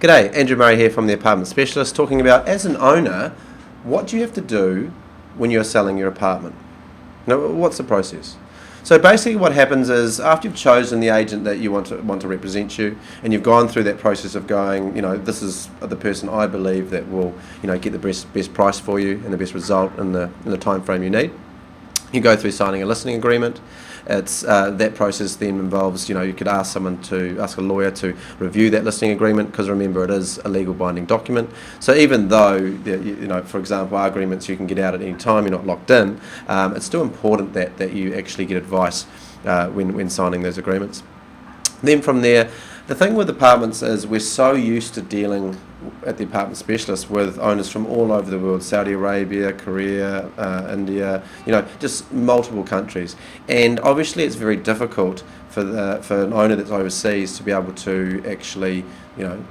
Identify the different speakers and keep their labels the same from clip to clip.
Speaker 1: G'day, Andrew Murray here from the Apartment Specialist, talking about, as an owner, what do you have to do when you're selling your apartment? Now, what's the process? So basically what happens is, after you've chosen the agent that you want to represent you, and you've gone through that process of going, this is the person I believe that will, get the best price for you and the best result in the time frame you need. You go through signing a listing agreement. It's that process then involves, you could ask a lawyer to review that listing agreement, because remember, it is a legal binding document. So even though, for example, our agreements you can get out at any time, you're not locked in, it's still important that you actually get advice when signing those agreements. Then from there, the thing with apartments is we're so used to dealing at the Apartment Specialist with owners from all over the world: Saudi Arabia, Korea, India, just multiple countries. And obviously it's very difficult for an owner that's overseas to be able to actually,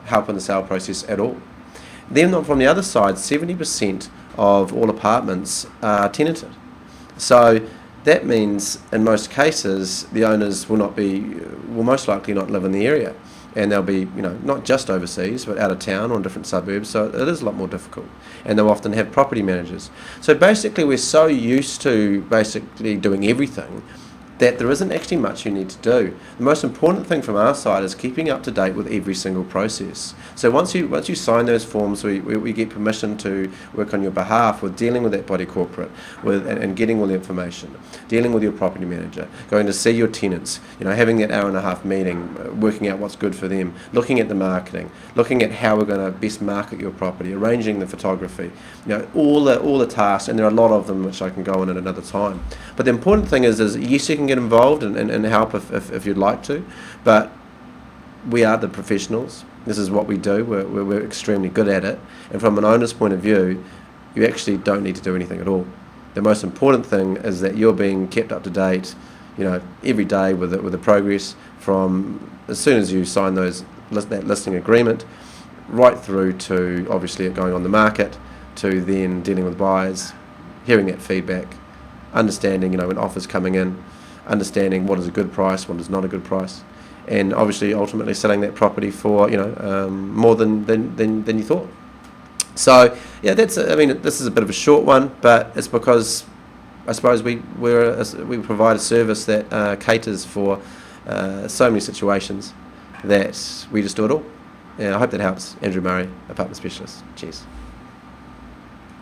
Speaker 1: help in the sale process at all. Then from the other side, 70% of all apartments are tenanted. So that means in most cases the owners will most likely not live in the area, and they'll be not just overseas but out of town or in different suburbs, so it is a lot more difficult, and they'll often have property managers. So basically we're so used to doing everything that there isn't actually much you need to do. The most important thing from our side is keeping up to date with every single process. So once you sign those forms, we get permission to work on your behalf with dealing with that body corporate, and getting all the information, dealing with your property manager, going to see your tenants, having that hour-and-a-half meeting, working out what's good for them, looking at the marketing, looking at how we're going to best market your property, arranging the photography, all the tasks, and there are a lot of them which I can go on at another time. But the important thing is yes, you can get involved and help if you'd like to, but we are the professionals. This is what we do. We're extremely good at it, and from an owner's point of view, you actually don't need to do anything at all. The most important thing is that you're being kept up to date, every day with the progress, from as soon as you sign that listing agreement, right through to obviously it going on the market, to then dealing with buyers, hearing that feedback, understanding when offers coming in, understanding what is a good price, what is not a good price, and obviously ultimately selling that property for more than you thought. So yeah, this is a bit of a short one, but it's because I suppose we provide a service that caters for so many situations that we just do it all. Yeah, I hope that helps. Andrew Murray, Apartment Specialist. Cheers.